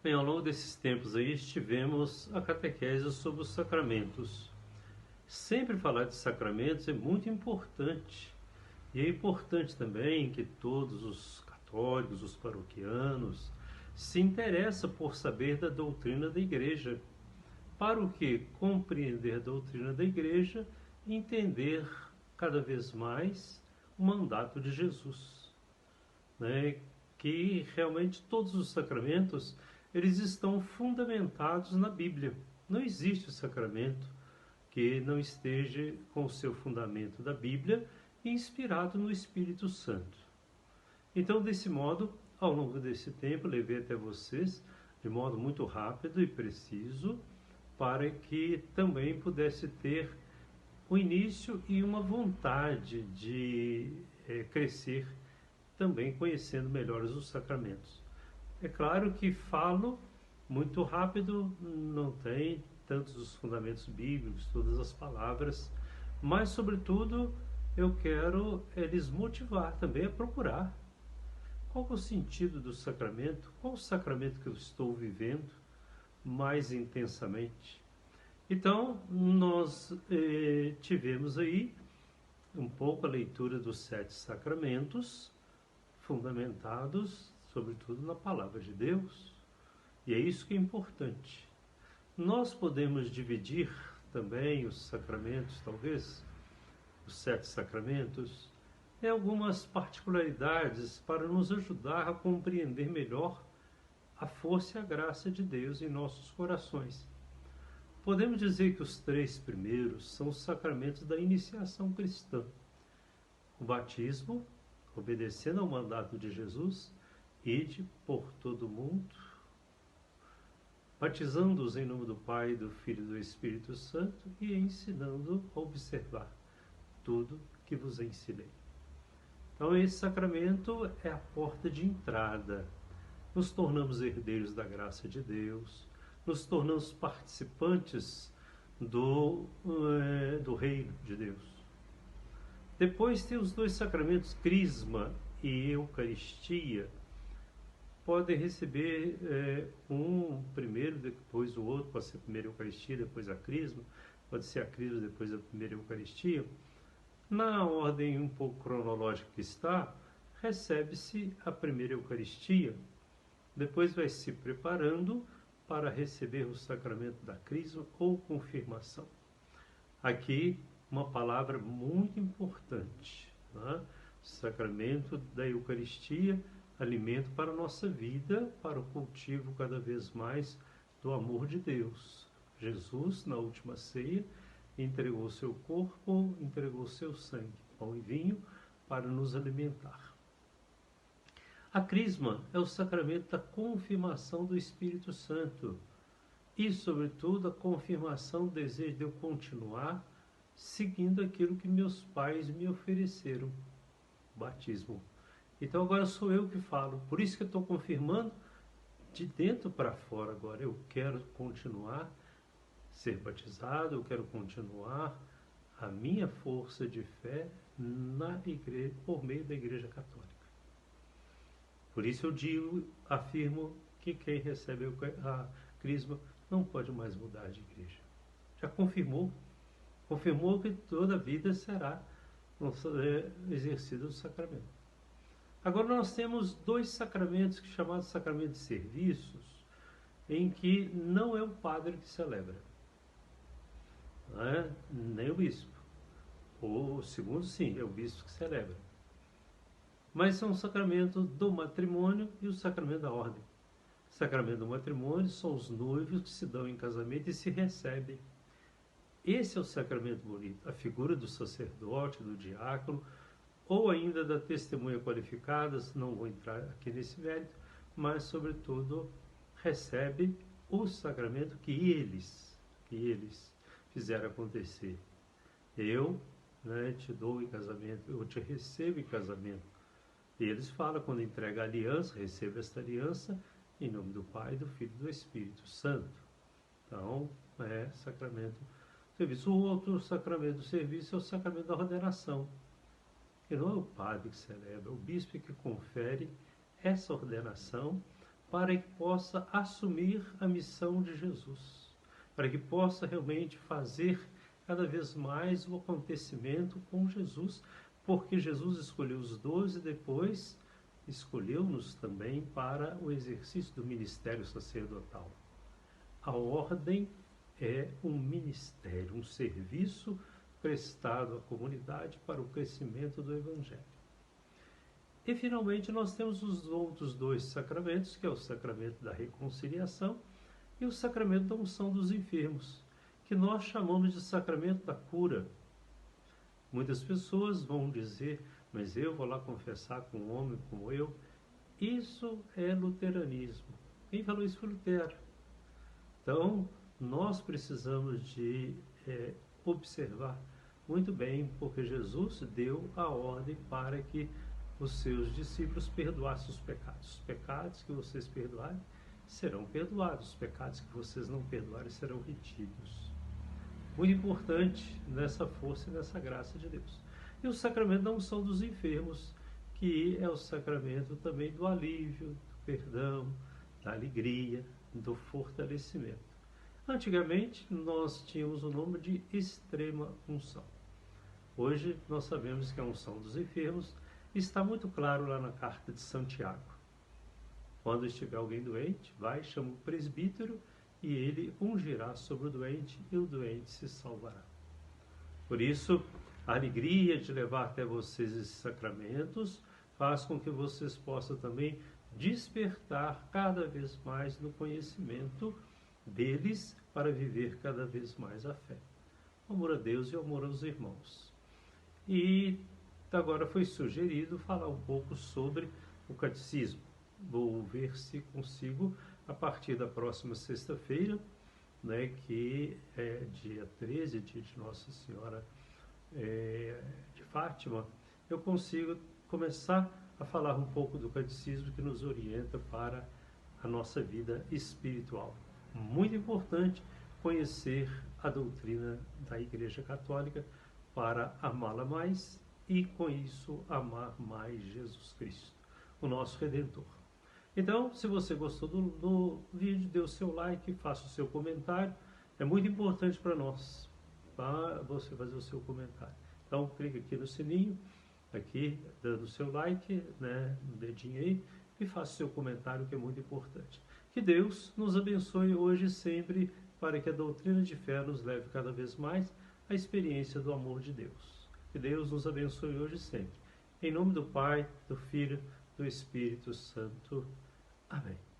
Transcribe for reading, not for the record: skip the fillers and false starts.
Bem, ao longo desses tempos aí, tivemos a catequese sobre os sacramentos. Sempre falar de sacramentos é muito importante. E é importante também que todos os católicos, os paroquianos, se interessem por saber da doutrina da Igreja. Para o que? Compreender a doutrina da Igreja e entender cada vez mais o mandato de Jesus, né? Que realmente todos os sacramentos eles estão fundamentados na Bíblia. Não existe sacramento que não esteja com o seu fundamento da Bíblia e inspirado no Espírito Santo. Então, desse modo, ao longo desse tempo, levei até vocês de modo muito rápido e preciso para que também pudesse ter o início e uma vontade de crescer também conhecendo melhor os sacramentos. É claro que falo muito rápido, não tem tantos os fundamentos bíblicos, todas as palavras, mas sobretudo eu quero lhes motivar também a procurar. Qual é o sentido do sacramento? Qual o sacramento que eu estou vivendo mais intensamente? Então, nós tivemos aí um pouco a leitura dos 7 sacramentos, fundamentados, sobretudo, na Palavra de Deus. E é isso que é importante. Nós podemos dividir também os sacramentos, talvez, os 7 sacramentos, em algumas particularidades para nos ajudar a compreender melhor a força e a graça de Deus em nossos corações. Podemos dizer que os 3 primeiros são os sacramentos da iniciação cristã. O batismo, obedecendo ao mandato de Jesus, ide por todo o mundo, batizando-os em nome do Pai, do Filho e do Espírito Santo e ensinando a observar tudo que vos ensinei. Então esse sacramento é a porta de entrada. Nos tornamos herdeiros da graça de Deus, nos tornamos participantes do reino de Deus. Depois tem os 2 sacramentos, Crisma e Eucaristia. Podem receber um primeiro, depois o outro, pode ser a primeira Eucaristia, depois a Crisma, pode ser a Crisma, depois a primeira Eucaristia. Na ordem um pouco cronológica que está, recebe-se a primeira Eucaristia, depois vai se preparando para receber o sacramento da Crisma ou confirmação. Aqui, uma palavra muito importante, né? Sacramento da Eucaristia, alimento para a nossa vida, para o cultivo cada vez mais do amor de Deus. Jesus, na última ceia, entregou seu corpo, entregou seu sangue, pão e vinho, para nos alimentar. A Crisma é o sacramento da confirmação do Espírito Santo e, sobretudo, a confirmação do desejo de eu continuar seguindo aquilo que meus pais me ofereceram, o batismo. Então agora sou eu que falo, por isso que eu estou confirmando de dentro para fora agora. Eu quero continuar ser batizado, eu quero continuar a minha força de fé na igreja, por meio da Igreja Católica. Por isso eu digo, afirmo que quem recebe a Crisma não pode mais mudar de igreja. Já confirmou que toda a vida será exercido o sacramento. Agora nós temos 2 sacramentos chamados sacramentos de serviços, em que não é o padre que celebra, não é? Nem o bispo. O segundo, sim, é o bispo que celebra. Mas são o sacramento do matrimônio e o sacramento da ordem. O sacramento do matrimônio são os noivos que se dão em casamento e se recebem. Esse é o sacramento bonito, a figura do sacerdote, do diácono, ou ainda da testemunha qualificada, não vou entrar aqui nesse mérito, mas, sobretudo, recebe o sacramento que eles fizeram acontecer. Eu, te dou em casamento, eu te recebo em casamento. E eles falam, quando entrega a aliança, receba esta aliança em nome do Pai, do Filho e do Espírito Santo. Então, é sacramento do serviço. O outro sacramento do serviço é o sacramento da ordenação, que não é o padre que celebra, é o bispo que confere essa ordenação para que possa assumir a missão de Jesus, para que possa realmente fazer cada vez mais o acontecimento com Jesus, porque Jesus escolheu os 12 e depois escolheu-nos também para o exercício do ministério sacerdotal. A ordem é um ministério, um serviço prestado à comunidade para o crescimento do Evangelho. E finalmente nós temos os outros 2 sacramentos, que é o sacramento da reconciliação e o sacramento da unção dos enfermos, que nós chamamos de sacramento da cura. Muitas pessoas vão dizer, mas eu vou lá confessar com um homem como eu. Isso é luteranismo. Quem falou isso foi Lutero. Então, nós precisamos de observar muito bem, porque Jesus deu a ordem para que os seus discípulos perdoassem os pecados. Os pecados que vocês perdoarem serão perdoados, os pecados que vocês não perdoarem serão retidos. Muito importante nessa força e nessa graça de Deus. E o sacramento da unção dos enfermos, que é o sacramento também do alívio, do perdão, da alegria, do fortalecimento. Antigamente, nós tínhamos o nome de extrema unção. Hoje, nós sabemos que a unção dos enfermos está muito claro lá na carta de Santiago. Quando estiver alguém doente, vai, chama o presbítero e ele ungirá sobre o doente e o doente se salvará. Por isso, a alegria de levar até vocês esses sacramentos faz com que vocês possam também despertar cada vez mais no conhecimento deles para viver cada vez mais a fé. O amor a Deus e o amor aos irmãos. E agora foi sugerido falar um pouco sobre o catecismo. Vou ver se consigo, a partir da próxima sexta-feira, né, que é dia 13, dia de Nossa Senhora de Fátima, eu consigo começar a falar um pouco do catecismo que nos orienta para a nossa vida espiritual. Muito importante conhecer a doutrina da Igreja Católica para amá-la mais e, com isso, amar mais Jesus Cristo, o nosso Redentor. Então, se você gostou do vídeo, dê o seu like, faça o seu comentário. É muito importante para nós, para você fazer o seu comentário. Então, clique aqui no sininho, aqui, dando o seu like, né, no dedinho aí, e faça o seu comentário, que é muito importante. Que Deus nos abençoe hoje e sempre, para que a doutrina de fé nos leve cada vez mais à experiência do amor de Deus. Que Deus nos abençoe hoje e sempre. Em nome do Pai, do Filho, do Espírito Santo. Amém.